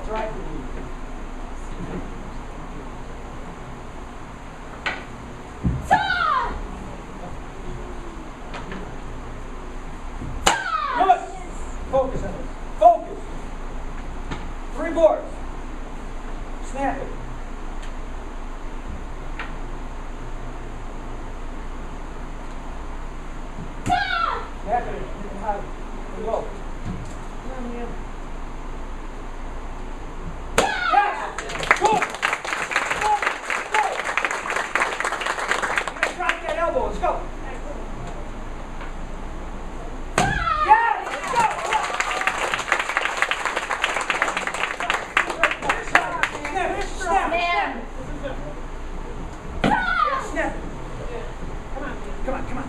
right. Good. Focus on it. Focus. 3 boards. Snap it. Snap it. You can hide it. Here we go. Come on, man. Yes! Good! Good! Good! You gotta drop that elbow. Let's go. Yes! Let's go! Snap it. Snap it. Yeah, snap it. Come on. Come on. Come on.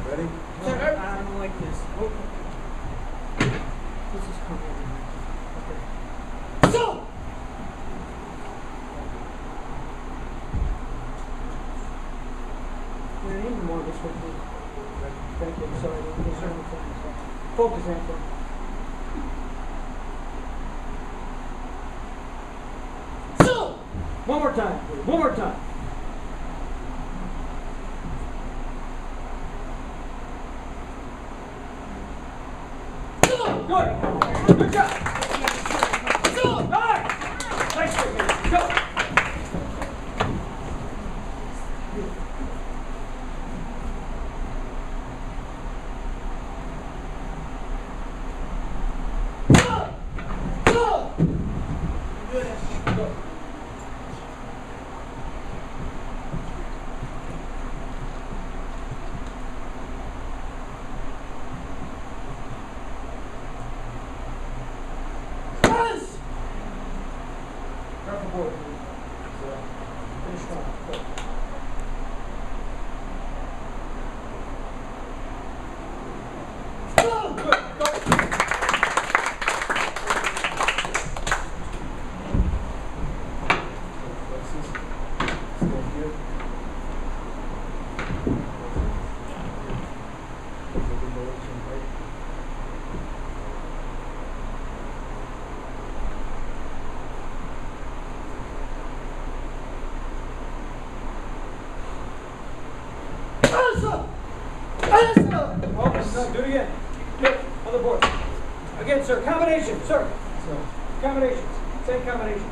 Ready? I don't like this. Oh. This is coming. Okay. So! You're aiming more this way, please. Thank you. Sorry. Focus, Antoine. So! One more time, please. One more time. Good. Good job. All right. Nice work, man. Go. Go. Grab the board. Finish strong. Go. Go. Good. Go. Oh, do it again. Good. On the board. Again, sir. Combination, sir. Combinations. Same combination.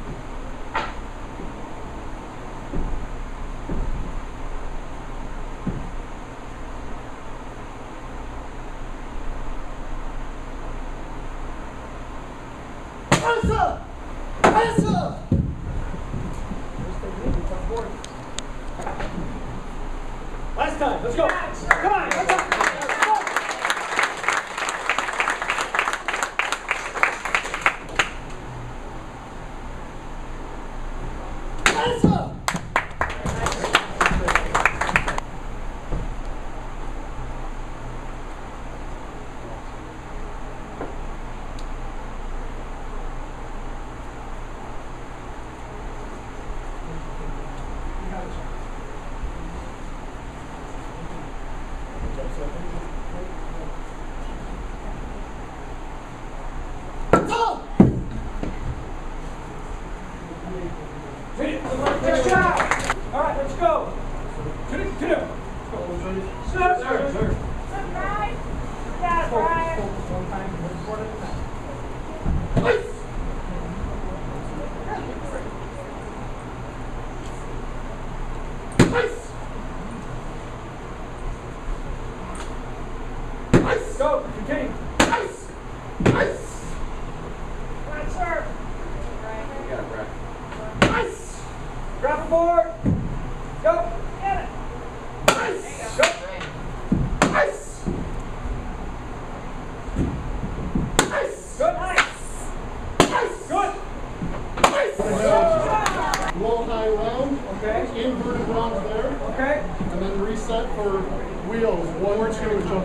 Last time. Let's go. Come on. Let's go.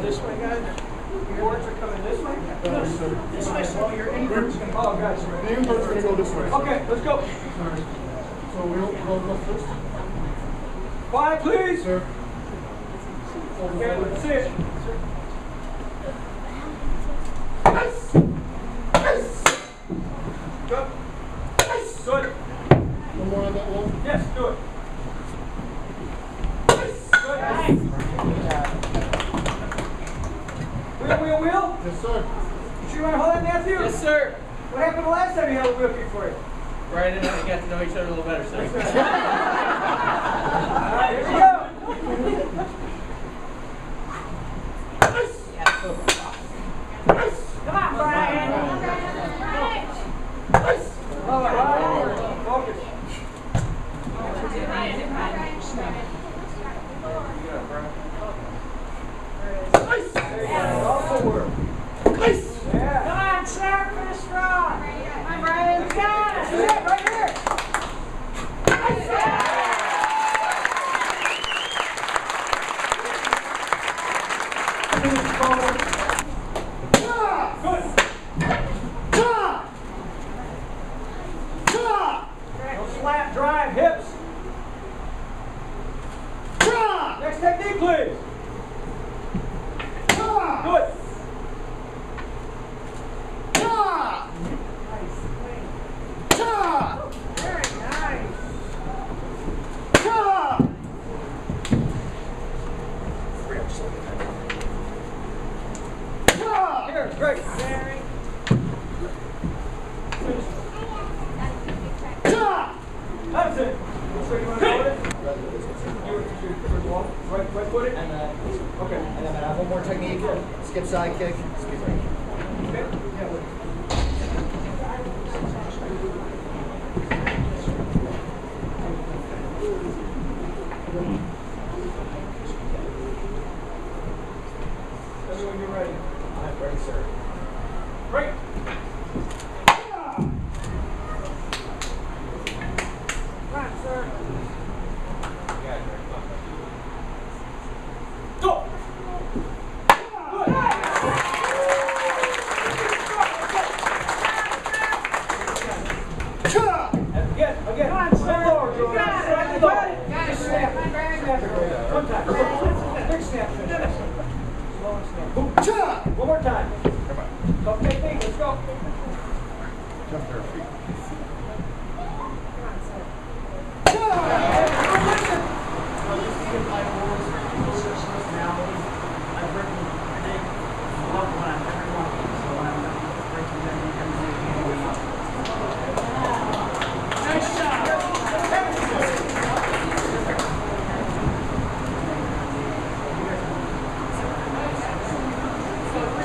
This way, guys. Boards are coming this way? This way, so your invert's going to go. Oh, gotcha. The invert's going to go this way. Okay, let's go. So we'll go first. Quiet, please. Sir. Okay, let's see it. Good. Good. One more on that wall. Yes, do it. Good. Wheel. Yes, sir. You sure you want to hold that, Matthew? Yes, sir. What happened the last time you held a wheel kick for you? Right, and I got to know each other a little better, sir. All right, here we go. Come on, Brian. All right. Focus. Also work. Yeah. Come on, sir, finish strong. Come on, Brian. Got it. That's it, right here. Good. No slap, drive, hips. Next technique, please. Good. Very nice. Here, Greg. Very. That's it. So you want to hold it? Right foot it? Okay. And then I have one more technique. Skip side kick. Excuse me. Okay. Yeah, wait. Tell me when you're ready. I'm ready, sir. Break. Come on, sir. Go. Again. Come on, sir. Lower, You got it. Slightly You lower. got it. Just snap it. Snap it. One time. Big snap. Finish. Slow and snap. Boom. One more time. Tough technique. Let's go. Jump their feet. Nice shot.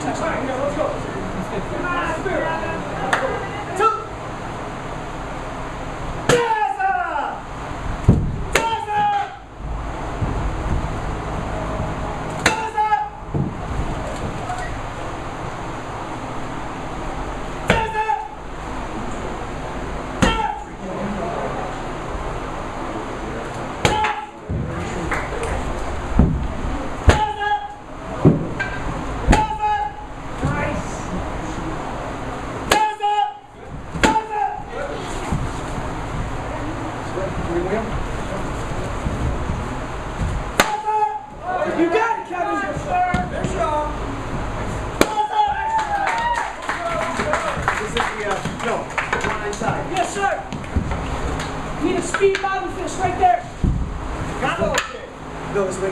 All right, here, let's go. Come on, brother. Two. You got it, Kevin. Yes, sir. Finish it off. This is the, no, one inside. Yes, sir. Need a speed bottom fist right there. Got it. Okay. Go this way.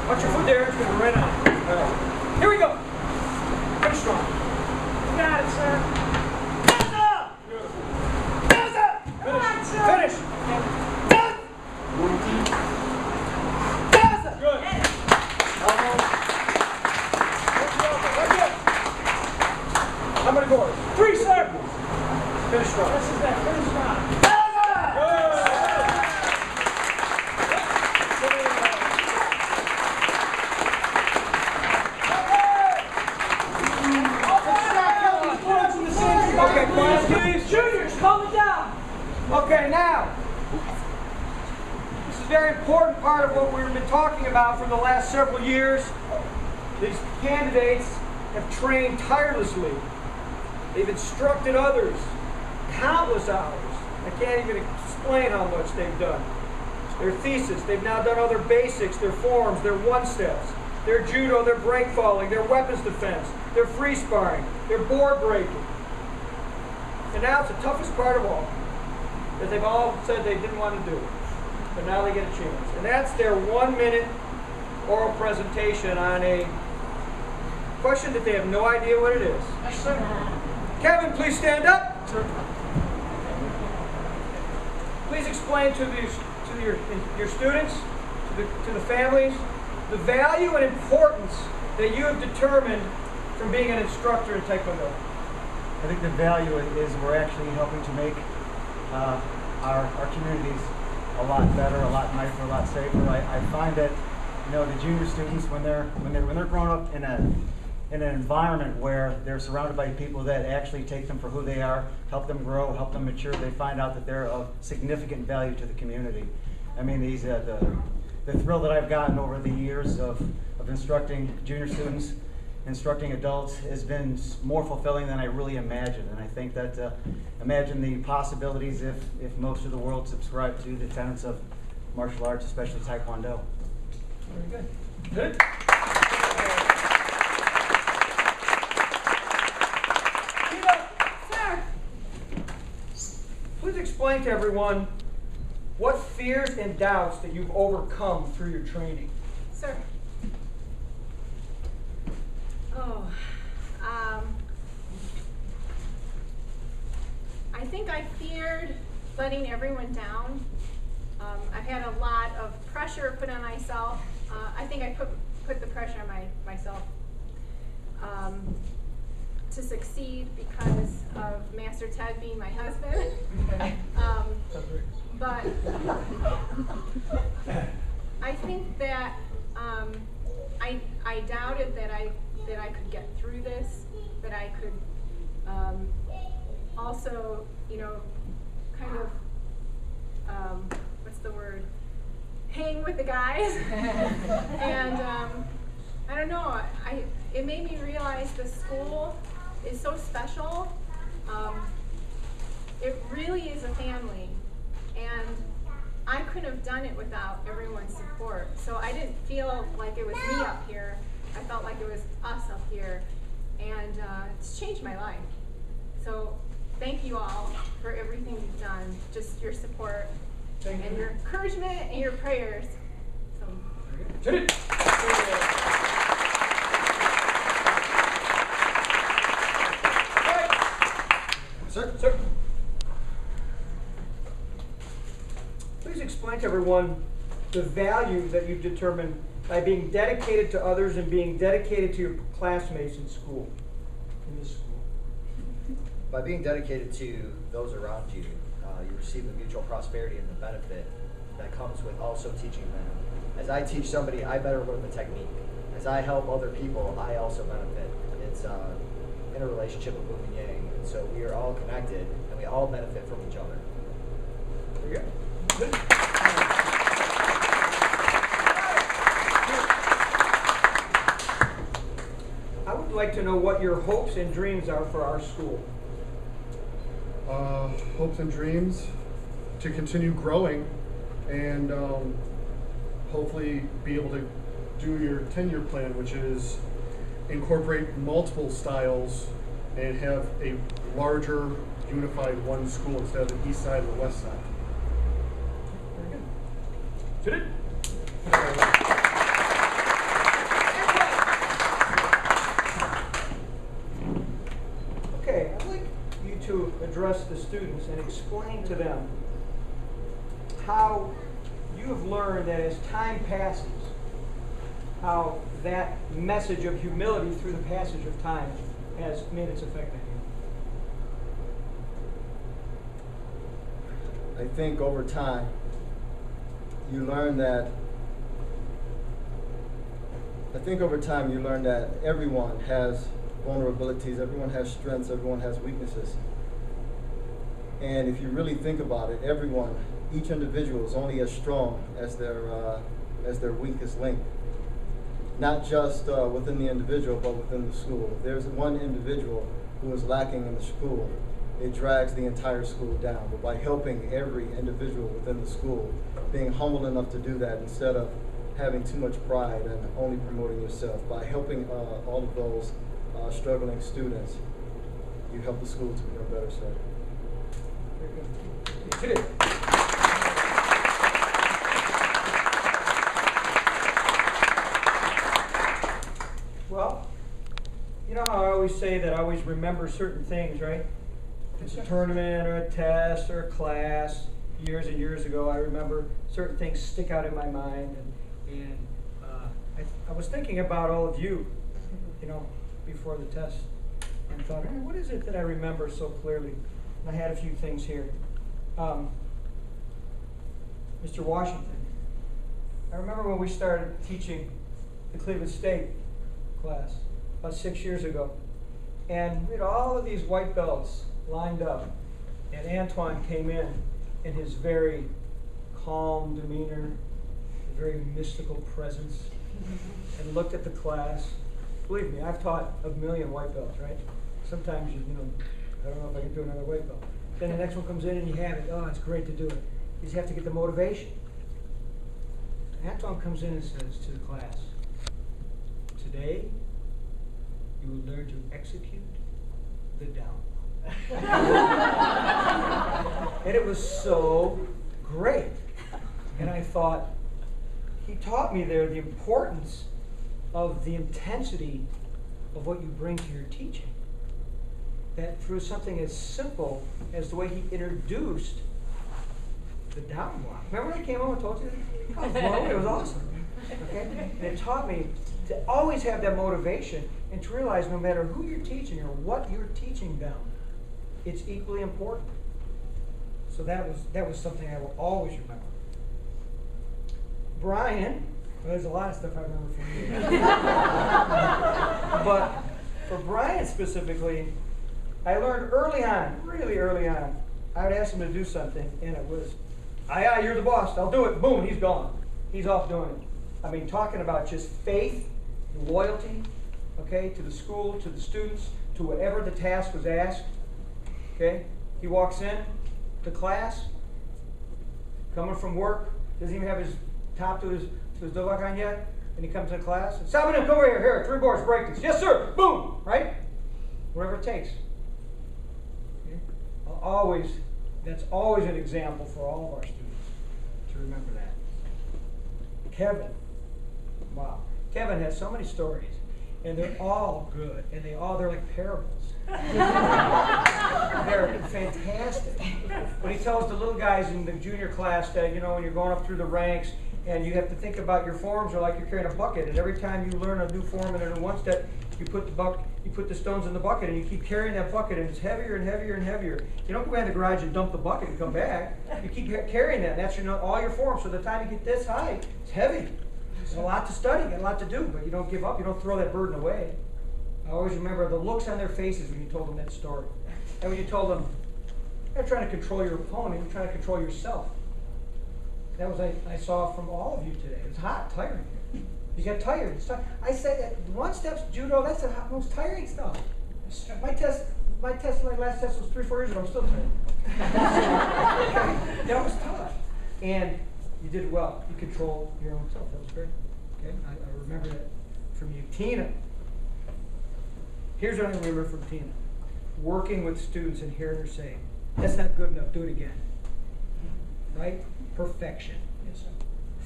Watch your foot there. It's going to go right on. All right. Here we go. Finish strong. You got it, sir. Come on, sir. Finish. Good. How many boards? 3, sir. Finish strong. This is that. Finish strong. Good. important part of what we've been talking about for the last several years. These candidates have trained tirelessly. They've instructed others countless hours. I can't even explain how much they've done. Their thesis, they've now done other basics, their forms, their one-steps, their judo, their break falling, their weapons defense, their free sparring, their board breaking. And now it's the toughest part of all, because they've all said they didn't want to do it. But now they get a chance. And that's their 1-minute oral presentation on a question that they have no idea what it is. Kevin, please stand up. Please explain to your students, to the families, the value and importance that you have determined from being an instructor in Taekwondo. I think the value is we're actually helping to make our communities a lot better, a lot nicer, a lot safer. I find that, you know, the junior students, when they're growing up in an environment where they're surrounded by people that actually take them for who they are, help them grow, help them mature, they find out that they're of significant value to the community. I mean, the thrill that I've gotten over the years of instructing junior students, instructing adults, has been more fulfilling than I really imagined. And I think that, imagine the possibilities if most of the world subscribed to the tenets of martial arts, especially Taekwondo. Very good. Good. Sir. Please explain to everyone what fears and doubts that you've overcome through your training. Sir. Oh, I think I feared letting everyone down. I've had a lot of pressure put on myself. I think I put the pressure on myself to succeed because of Master Ted being my husband. But I think that I doubted that I could get through this, that I could also, you know, kind of, what's the word, hang with the guys. And I don't know, it made me realize the school is so special. It really is a family, and I couldn't have done it without everyone's support. So I didn't feel like it was me up here. I felt like it was us up here, and it's changed my life. So thank you all for everything you've done, just your support and your encouragement and your prayers. So. Sir. Please explain to everyone the value that you've determined by being dedicated to others and being dedicated to your classmates in school, in this school. By being dedicated to those around you, you receive the mutual prosperity and the benefit that comes with also teaching them. As I teach somebody, I better learn the technique. As I help other people, I also benefit. It's in a relationship of yin and yang, and so we are all connected, and we all benefit from each other. Very good. I would like to know what your hopes and dreams are for our school. Hopes and dreams to continue growing and hopefully be able to do your 10-year plan, which is incorporate multiple styles and have a larger unified one school instead of the east side and the west side. Very good. Okay, I'd like you to address the students and explain to them how you have learned that as time passes, how that message of humility through the passage of time has made its effect on you. I think over time, you learn that everyone has vulnerabilities, everyone has strengths, everyone has weaknesses. And if you really think about it, everyone, each individual is only as strong as their weakest link. Not just within the individual, but within the school. If there's one individual who is lacking in the school, it drags the entire school down. But by helping every individual within the school, being humble enough to do that instead of having too much pride and only promoting yourself, by helping all of those struggling students, you help the school to become better, sir. Very good. Well, you know how I always say that I always remember certain things, right? If it's a tournament or a test or a class, years and years ago, I remember certain things stick out in my mind. And I was thinking about all of you, you know, before the test, and thought, hey, what is it that I remember so clearly? And I had a few things here. Mr. Washington, I remember when we started teaching the Cleveland State class about 6 years ago, and we had all of these white belts lined up, and Antoine came in his very calm demeanor, very mystical presence, and looked at the class. Believe me, I've taught a million white belts, right? Sometimes you know, I don't know if I can do another white belt. Then the next one comes in and you have it. Oh, it's great to do it. You just have to get the motivation. Antoine comes in and says to the class, today you will learn to execute the down. And it was so great. And I thought, he taught me there the importance of the intensity of what you bring to your teaching. That through something as simple as the way he introduced the down block. Remember when I came home and told you that? I was blown away. It was awesome. Okay? And it taught me to always have that motivation and to realize no matter who you're teaching or what you're teaching them, it's equally important. So that was something I will always remember. Brian, well, there's a lot of stuff I remember from you. But for Brian specifically, I learned early on, really early on, I would ask him to do something, and it was, aye, aye, you're the boss, I'll do it. Boom, he's gone. He's off doing it. I mean, talking about just faith, loyalty, okay, to the school, to the students, to whatever the task was asked. Okay? He walks in to class, coming from work, doesn't even have his top to his dovak on yet, and he comes to class, and Sabanim, come over here, 3 boards, break this. Yes, sir, boom, right? Whatever it takes. Okay? That's always an example for all of our students to remember that. Kevin, wow. Kevin has so many stories, and they're all good, and they're like parables. They're fantastic. When he tells the little guys in the junior class that, you know, when you're going up through the ranks, and you have to think about your forms are like you're carrying a bucket, and every time you learn a new form and a new one step, you put the stones in the bucket, and you keep carrying that bucket, and it's heavier and heavier and heavier. You don't go in the garage and dump the bucket and come back. You keep carrying that, and that's all your forms. So the time you get this high, it's heavy. There's a lot to study, got a lot to do, but you don't give up. You don't throw that burden away. I always remember the looks on their faces when you told them that story. And when you told them, you're not trying to control your opponent, you're trying to control yourself. That was I saw from all of you today. It was hot, tiring. You got tired. I said that one step's judo, that's the most tiring stuff. My last test was 3-4 years ago, I'm still tired. That was tough. And you did well. You controlled your own self. That was great. Okay? I remember that from you. Tina. Here's what I remember from Tina. Working with students and hearing her say, that's not good enough, do it again. Right? Perfection. Yes, sir.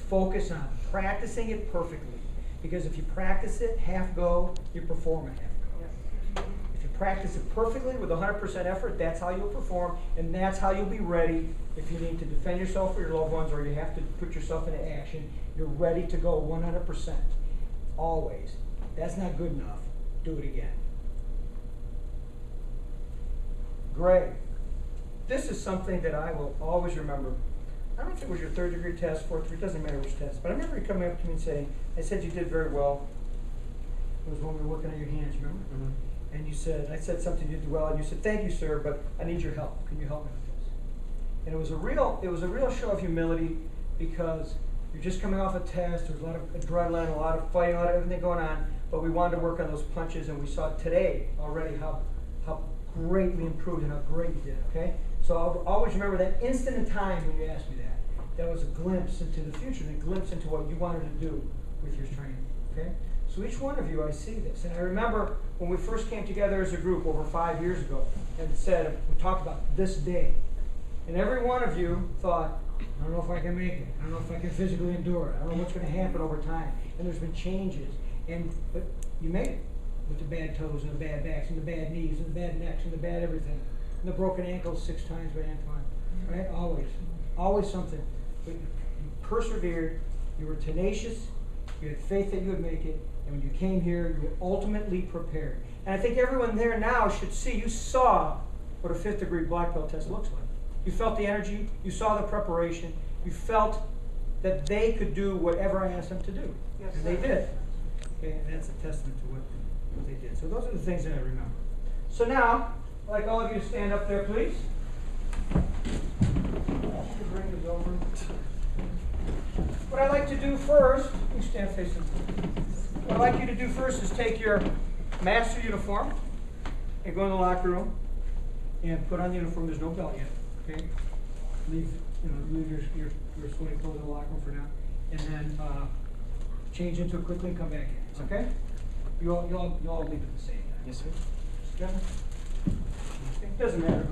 Focus on practicing it perfectly. Because if you practice it half go, you perform at half go. If you practice it perfectly with 100% effort, that's how you'll perform, and that's how you'll be ready if you need to defend yourself or your loved ones, or you have to put yourself into action. You're ready to go 100%. Always. That's not good enough. Do it again. Greg, this is something that I will always remember. I don't know if it was your 3rd degree test, 4th degree, it doesn't matter which test, but I remember you coming up to me and saying, I said you did very well. It was when we were working on your hands, remember? Mm-hmm. And you said, I said something you did well, and you said, thank you, sir, but I need your help. Can you help me with this? And it was a real show of humility, because you're just coming off a test. There was a lot of adrenaline, a lot of fighting, a lot of everything going on. But we wanted to work on those punches, and we saw today already how greatly improved and how great you did. Okay, so I'll always remember that instant in time when you asked me that. That was a glimpse into the future, and a glimpse into what you wanted to do with your training. Okay, so each one of you, I see this, and I remember when we first came together as a group over 5 years ago, and we talked about this day, and every one of you thought, I don't know if I can make it. I don't know if I can physically endure it. I don't know what's going to happen over time. And there's been changes, but you made it with the bad toes and the bad backs and the bad knees and the bad necks and the bad everything, and the broken ankles 6 times by Antoine. Right? Always something. But you persevered. You were tenacious. You had faith that you would make it. And when you came here, you were ultimately prepared. And I think everyone there now should see. You saw what a 5th degree black belt test looks like. You felt the energy. You saw the preparation. You felt that they could do whatever I asked them to do. Yes, and they did. Okay, and that's a testament to what they did. So those are the things that I remember. So now, I'd like all of you to stand up there, please. Bring this over. What I'd like to do first, you stand facing. What I'd like you to do first is take your master uniform and go in the locker room and put on the uniform. There's no belt yet. Okay, leave your sweaty clothes in the locker room for now, and then change into it quickly and come back in. It's okay? You all leave at the same time. Yes, sir. Together. It doesn't matter.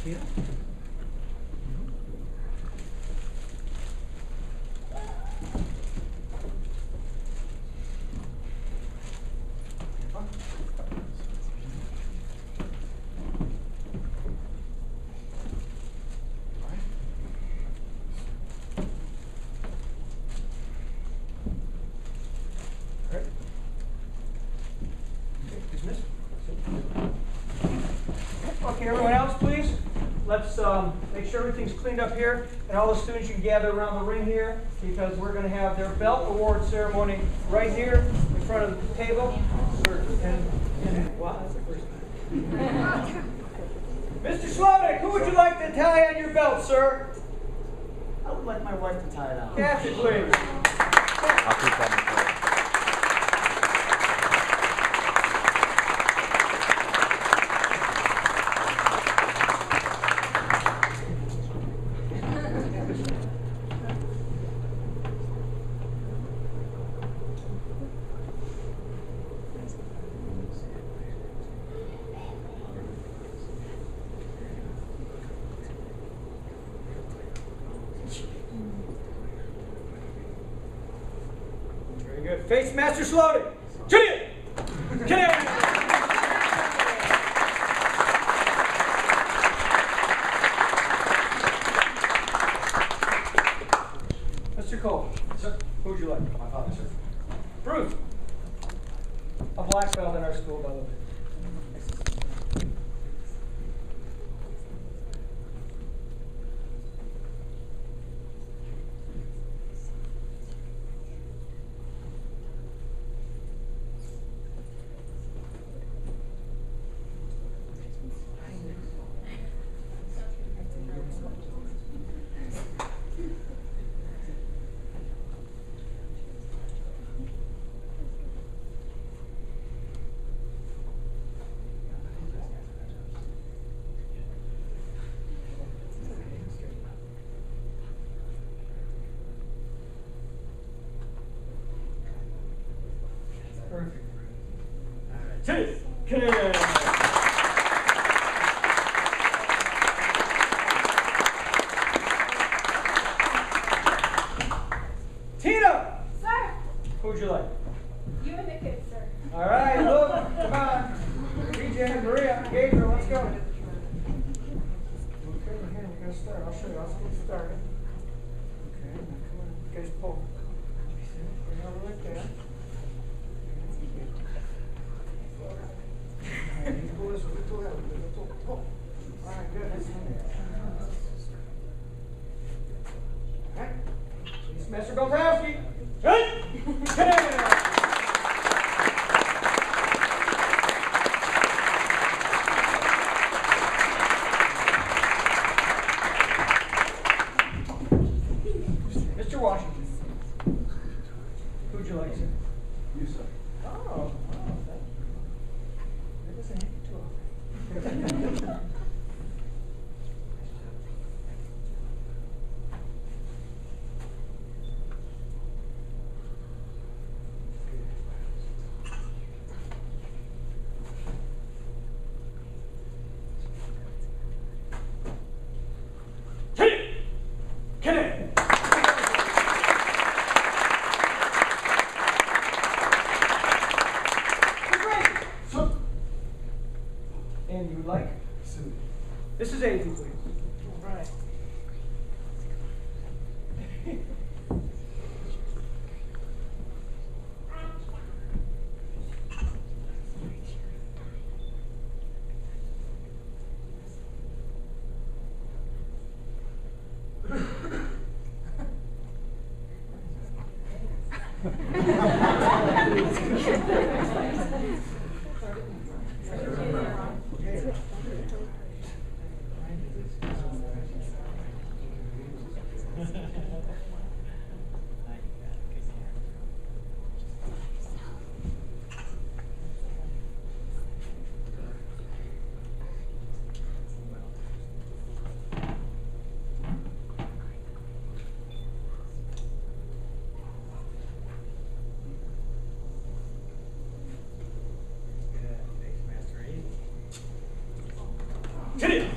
See it? Okay, everyone else, please. Let's make sure everything's cleaned up here, and all the students, you can gather around the ring here, because we're going to have their belt award ceremony right here in front of the table. Wow, that's the first time. Mr. Slodic, who would you like to tie on your belt, sir? I would like my wife to tie it on. Kathy, please. I'll keep that in place. Good. Face Master Slodic. Mr. Koval. Sir. Who would you like? My father, sir. Bruce. A black belt in our school, by the way. Perfect. All right. Tina! Sir, Who would you like? you and the kids, sir. All right, look, come on. BJ, Maria, Gabriel, let's go. Okay, we're here. We're going to start. I'll show you. I'll get started. Okay, now come on. You guys pull. Bring it over like that. All right, you pull this one. Pull that one. Pull. All right, good. All right. Mr. Beltavski. Good. Mr. Washington. Who'd you like, sir? You, sir. Oh, thank you. That doesn't happen too often. And you would like? This is Athey, please. All right. Hit it!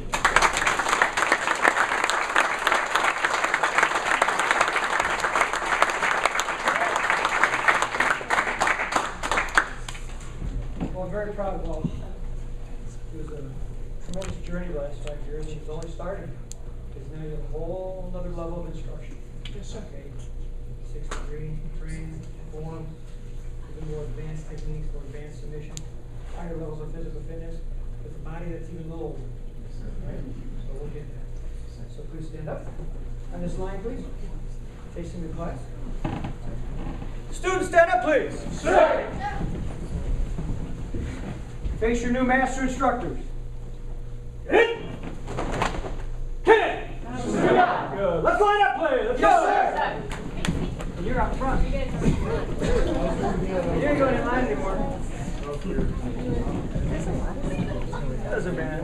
Well, I'm very proud of all. It was a tremendous journey the last 5 years, and it's only started. Because now you have a whole other level of instruction. Yes, sir. Okay, 6th degree, training, form, even more advanced techniques, more advanced submission, higher levels of physical fitness, with a body that's even a little older. Right? So we'll get that. So please stand up. On this line, please. Facing the class. Students, stand up, please. Sir. Face your new master instructors. Get it? Get it? Good. Let's line up, please. Let's go. Sir. You're out front. You ain't going in line anymore. Doesn't matter.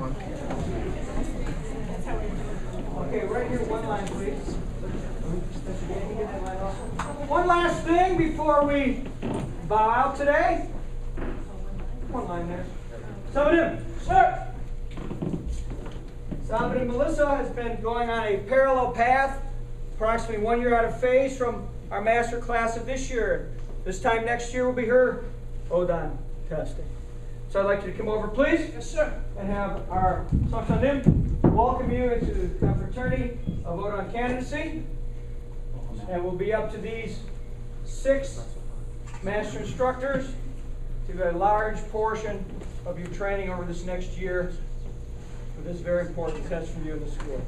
Okay, right here, one line, please. One last thing before we bow out today. One line there. Somebody, sir. Somebody, Melissa has been going on a parallel path, approximately 1 year out of phase from our master class of this year. This time next year will be her Odon testing. So I'd like you to come over, please. Yes, sir. And have our Saksanim welcome you into the confraternity of Odon candidacy. And we'll be up to these 6 master instructors to do a large portion of your training over this next year for this very important test for you in the school.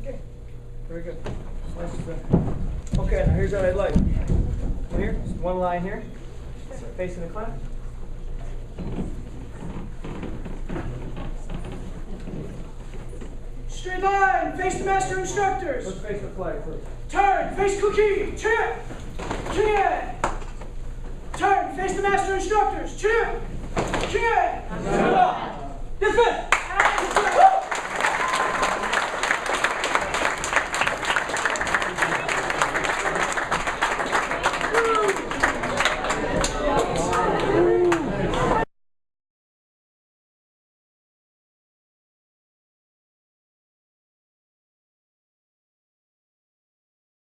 Okay, very good. Okay, now here's what I'd like. Here, one line here, facing the class. Straight line, face the master instructors. Let's face the flag first. Turn, face cookie, chip, chin. Turn, face the master instructors, chip, chin. Dismiss!